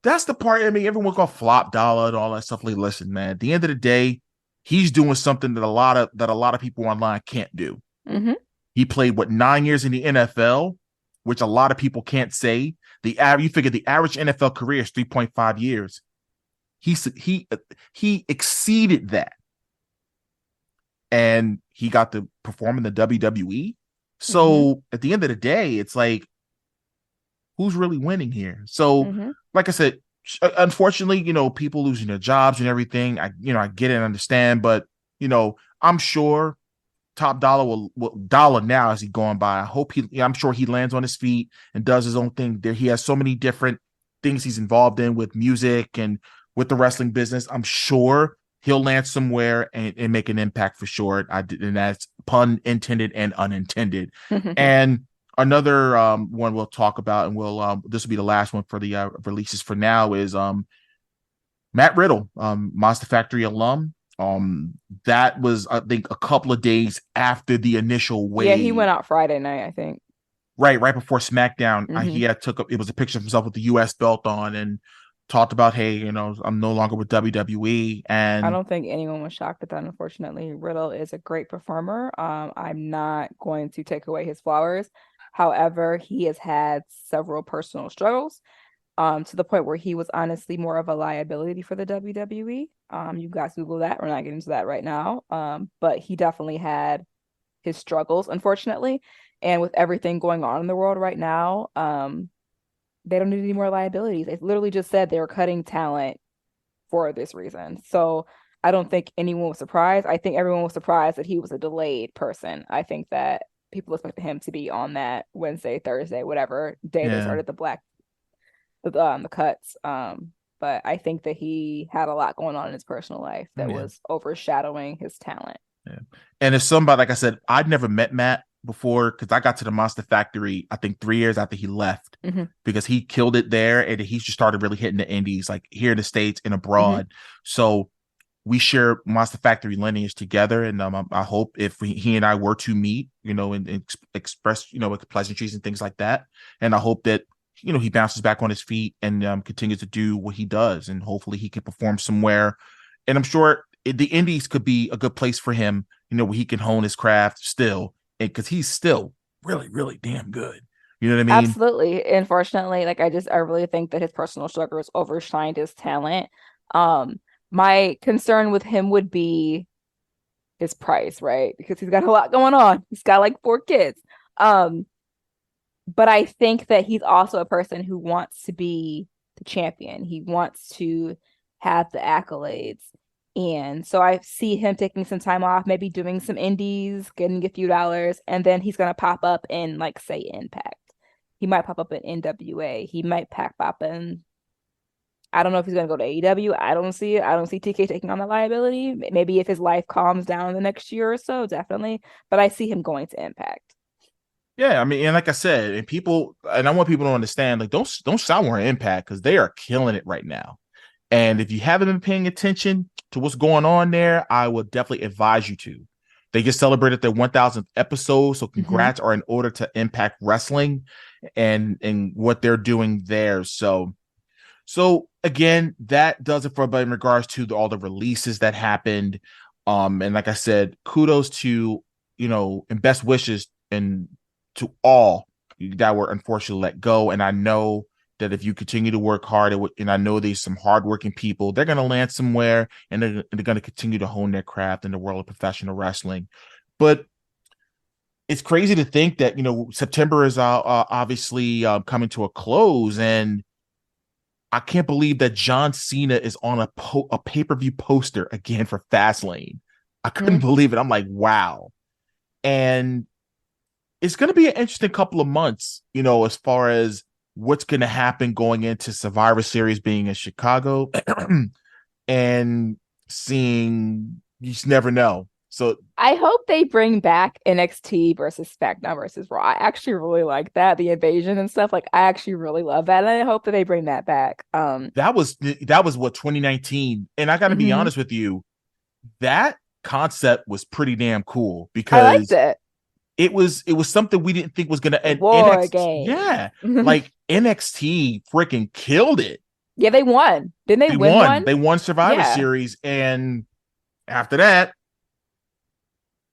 that's the part. I mean, everyone's called flop dollar and all that stuff. Like, listen, man, at the end of the day, he's doing something that a lot of people online can't do. Mm-hmm. He played 9 years in the NFL, which a lot of people can't say. You figure the average NFL career is 3.5 years. He exceeded that, and he got to perform in the WWE. So at the end of the day, it's like, who's really winning here? So, like I said, unfortunately, people losing their jobs and everything. I get it and understand, but I'm sure Top Dollar will dollar now as he going by. I'm sure he lands on his feet and does his own thing. There, he has so many different things he's involved in with music and with the wrestling business. I'm sure he'll land somewhere and make an impact for sure. And that's pun intended and unintended. And another one we'll talk about, and this will be the last one for the releases for now, is Matt Riddle, Monster Factory alum. That was, I think, a couple of days after the initial wave. Yeah, he went out Friday night, I think. Right before SmackDown. He had it was a picture of himself with the U.S. belt on and talked about, hey, I'm no longer with WWE. And I don't think anyone was shocked at that, unfortunately. Riddle is a great performer. I'm not going to take away his flowers. However, he has had several personal struggles, to the point where he was honestly more of a liability for the WWE. You guys Google that. We're not getting into that right now. But he definitely had his struggles, unfortunately. And with everything going on in the world right now, they don't need any more liabilities. They literally just said they were cutting talent for this reason. So I don't think anyone was surprised. I think everyone was surprised that he was a delayed person. I think that people expected him to be on that Wednesday, Thursday, whatever day they started the cuts. But I think that he had a lot going on in his personal life that was overshadowing his talent. Yeah. And as somebody, like I said, I'd never met Matt before, because I got to the Monster Factory, I think 3 years after he left, because he killed it there, and he just started really hitting the indies, like here in the States and abroad. So we share Monster Factory lineage together, and I hope if he and I were to meet, and express, with pleasantries and things like that, and I hope that he bounces back on his feet and continues to do what he does, and hopefully he can perform somewhere. And I'm sure the indies could be a good place for him, where he can hone his craft still, because he's still really, really damn good. You know what I mean? Absolutely. Unfortunately, I really think that his personal struggles overshined his talent. My concern with him would be his price, right? Because he's got a lot going on. He's got like 4 kids. But I think that he's also a person who wants to be the champion. He wants to have the accolades. And so I see him taking some time off, maybe doing some indies, getting a few dollars, and then he's going to pop up in, like, say, Impact. He might pop up in NWA. He might pop up in, I don't know if he's going to go to AEW. I don't see it. I don't see TK taking on the liability. Maybe if his life calms down in the next year or so, definitely. But I see him going to Impact. Yeah, I mean, and like I said, and I want people to understand, like, don't sour on Impact because they are killing it right now. And if you haven't been paying attention to what's going on there, I would definitely advise you to. They just celebrated their 1000th episode, so congrats are in order to Impact Wrestling and what they're doing there. So again, that does it for everybody in regards to all the releases that happened. And like I said, kudos to and best wishes and to all that were unfortunately let go. And I know that if you continue to work hard, and I know there's some hardworking people, they're going to land somewhere, and they're going to continue to hone their craft in the world of professional wrestling. But it's crazy to think that September is obviously coming to a close, and I can't believe that John Cena is on a pay-per-view poster again for Fastlane. I couldn't believe it. I'm like, wow. And it's going to be an interesting couple of months, as far as what's going to happen going into Survivor Series being in Chicago and seeing, you just never know. So I hope they bring back NXT versus SmackDown versus Raw. I actually really like that, the invasion and stuff. Like, I actually really love that, and I hope that they bring that back. That was what, 2019, and I got to be honest with you, that concept was pretty damn cool because I liked it. It was something we didn't think was going to end. War game. Yeah, like NXT freaking killed it. Yeah, they won. Didn't they win one? They won Survivor Series, and after that,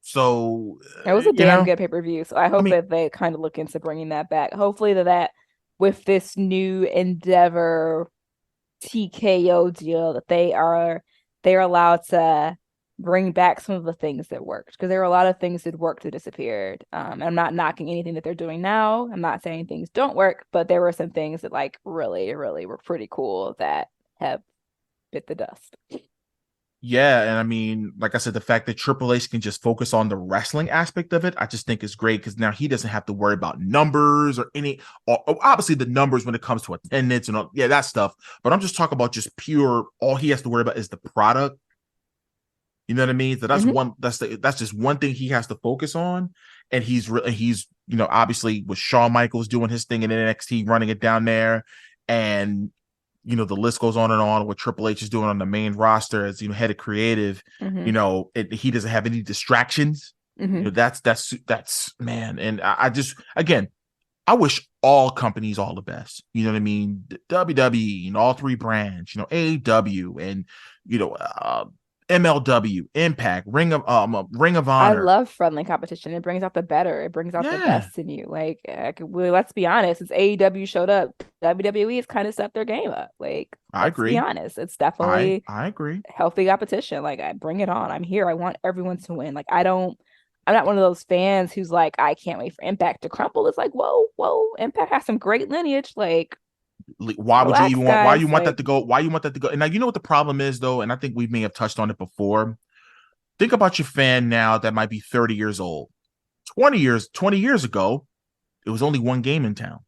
so it was a damn good pay-per-view. So I hope that they kind of look into bringing that back. Hopefully that with this new Endeavor TKO deal, that they're allowed to bring back some of the things that worked, because there were a lot of things that worked that disappeared. I'm not knocking anything that they're doing now. I'm not saying things don't work, but there were some things that like really, really were pretty cool that have bit the dust. Yeah, and I mean, like I said, the fact that Triple H can just focus on the wrestling aspect of it, I just think is great, because now he doesn't have to worry about numbers or obviously the numbers when it comes to attendance and all, that stuff. But I'm just talking about just pure, all he has to worry about is the product. You know what I mean? So that's just one thing he has to focus on. And he's obviously with Shawn Michaels doing his thing in NXT, running it down there, and the list goes on and on, what Triple H is doing on the main roster as head of creative. He doesn't have any distractions. That's man. And I just, again, I wish all companies all the best. You know what I mean? WWE and all three brands, AEW and MLW, Impact, Ring of Honor. I love friendly competition. It brings out the better. It brings out the best in you. Like, let's be honest. Since AEW showed up, WWE has kind of stepped their game up. Like, I agree. Be honest. It's definitely I agree. Healthy competition. Like, I bring it on. I'm here. I want everyone to win. Like, I'm not one of those fans who's like, I can't wait for Impact to crumble. It's like, whoa, Impact has some great lineage. Like, why would you even want? Why you want that to go? Why you want that to go? And now you know what the problem is, though, and I think we may have touched on it before. Think about your fan now that might be 30 years old. 20 years ago, it was only one game in town.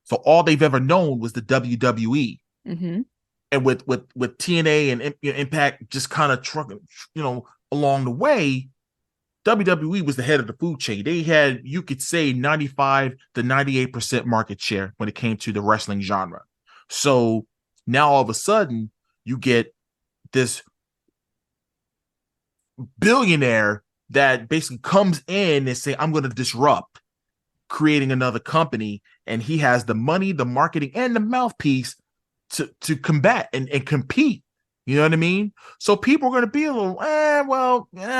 So all they've ever known was the WWE. And with TNA and Impact just kind of trucking, along the way, WWE was the head of the food chain. They had, you could say, 95 to 98% market share when it came to the wrestling genre. So now all of a sudden you get this billionaire that basically comes in and say, I'm going to disrupt, creating another company. And he has the money, the marketing, and the mouthpiece to combat and compete. You know what I mean? So people are going to be a little, I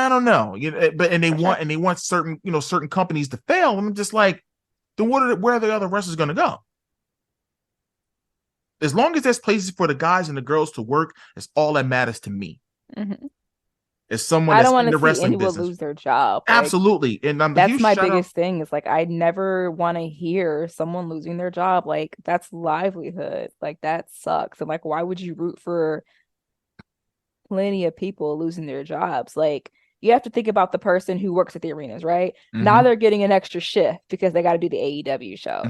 don't know. They want certain companies to fail. I'm just like, then where are the other wrestlers going to go? As long as there's places for the guys and the girls to work, it's all that matters to me. As someone that's in the wrestling business, lose their job. Absolutely, and that's my biggest thing. Is like, I never want to hear someone losing their job. Like, that's livelihood. Like, that sucks. And like, why would you root for plenty of people losing their jobs? Like, you have to think about the person who works at the arenas, right? Now they're getting an extra shift because they got to do the AEW show.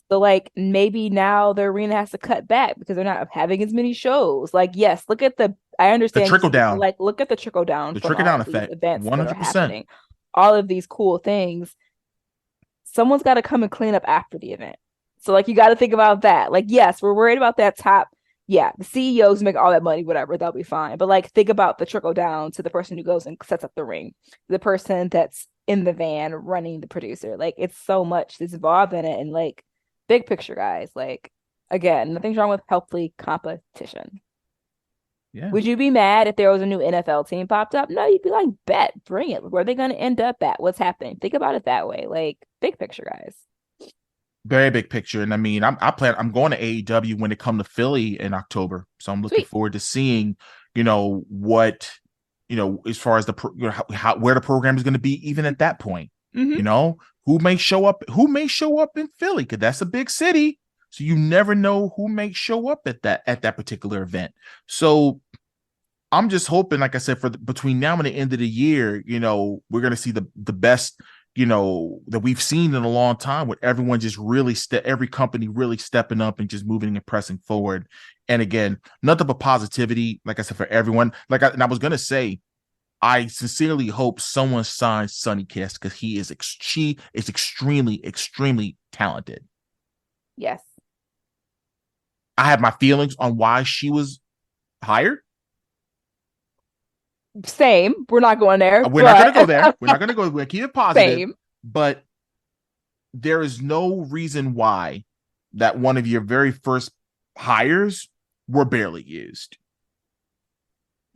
So like, maybe now the arena has to cut back because they're not having as many shows. Like, yes, I understand the trickle down. Like, look at the trickle down. The trickle down effect. Events 100%. that are happening. All of these cool things. someone's got to come and clean up after the event. So like, you got to think about that. Like, yes, we're worried about that top. Yeah, the CEOs make all that money, whatever, they'll be fine. But like, think about the trickle down to the person who goes and sets up the ring, the person that's in the van running the producer. Like, it's so much that's involved in it. And like, big picture, guys, like, again, nothing's wrong with healthy competition. Yeah. Would you be mad if there was a new NFL team popped up? No, you'd be like, bet, bring it. Where are they going to end up at? What's happening? Think about it that way. Like, big picture, guys. Very big picture. And I mean, I'm going to AEW when it comes to Philly in October. So I'm looking forward to seeing, what, as far as where the program is going to be, even at that point, who may show up in Philly, because that's a big city. So you never know who may show up at that particular event. So I'm just hoping, like I said, between now and the end of the year, we're going to see the best, that we've seen in a long time, with everyone just really every company really stepping up and just moving and pressing forward. And again, nothing but positivity, like I said, for everyone. And I was going to say, I sincerely hope someone signs Sonny Kiss, because she is extremely, extremely talented. Yes. I have my feelings on why she was hired. Same. We're not going there. We're not going to go there. We're not going to go. We're keep it positive. Same. But there is no reason why that one of your very first hires were barely used.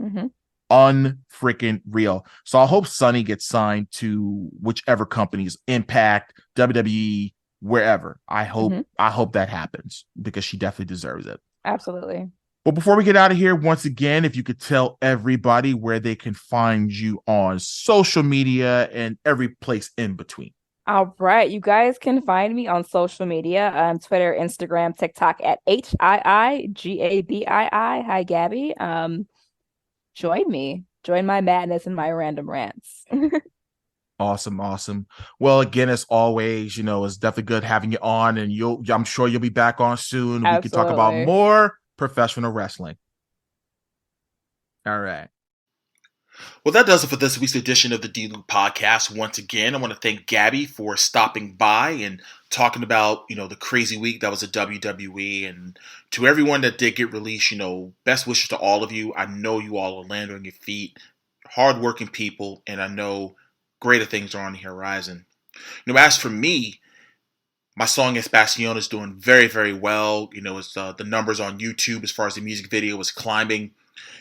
Mm-hmm. Unfreaking real. So I hope Sonny gets signed to whichever companies, Impact, WWE, wherever. I hope that happens, because she definitely deserves it. Absolutely. But before we get out of here, once again, if you could tell everybody where they can find you on social media and every place in between. All right. You guys can find me on social media, on Twitter, Instagram, TikTok at HIIGABII. Hi, Gabi. Join me. Join my madness and my random rants. Awesome. Well, again, as always, it's definitely good having you on, and I'm sure you'll be back on soon. Absolutely. We can talk about more professional wrestling. All right. Well, that does it for this week's edition of the D-Lew Podcast. Once again, I want to thank Gabi for stopping by and talking about, the crazy week that was at WWE. And to everyone that did get released, best wishes to all of you. I know you all are landing on your feet, hardworking people, and I know greater things are on the horizon. As for me, my song Espacion is doing very, very well. It's the numbers on YouTube as far as the music video is climbing.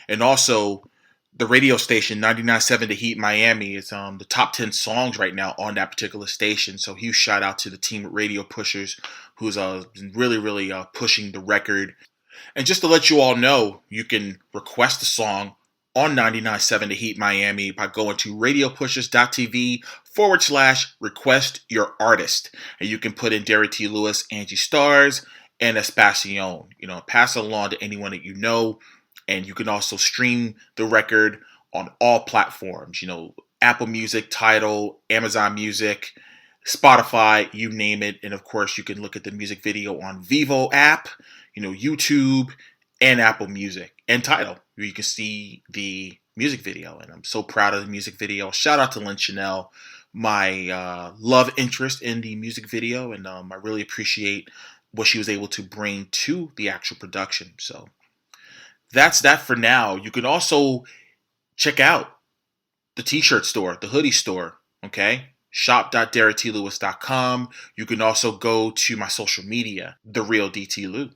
And also the radio station 99.7 The Heat Miami is the top 10 songs right now on that particular station. So huge shout out to the team at Radio Pushers, who's been really, really pushing the record. And just to let you all know, you can request a song on 99.7 The Heat Miami by going to radiopushers.tv/request your artist. And you can put in Derrick T. Lewis, Angie Stars, and Espacion. Pass it along to anyone that you know. And you can also stream the record on all platforms, Apple Music, Tidal, Amazon Music, Spotify, you name it. And of course, you can look at the music video on Vivo app, YouTube, and Apple Music and Tidal, where you can see the music video. And I'm so proud of the music video. Shout out to Lynn Chanel, my love interest in the music video. And I really appreciate what she was able to bring to the actual production. So that's that for now. You can also check out the t-shirt store, the hoodie store, okay? shop.derricklewis.com. You can also go to my social media, The Real DT Lew,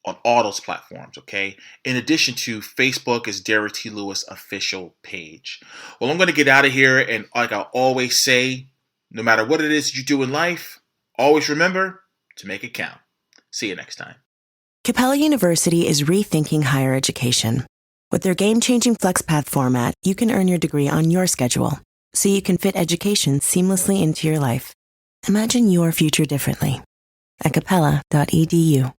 on all those platforms, okay? In addition to Facebook is Derrick T. Lewis official page. Well, I'm going to get out of here, and like I always say, no matter what it is you do in life, always remember to make it count. See you next time. Capella University is rethinking higher education. With their game-changing FlexPath format, you can earn your degree on your schedule, so you can fit education seamlessly into your life. Imagine your future differently at capella.edu.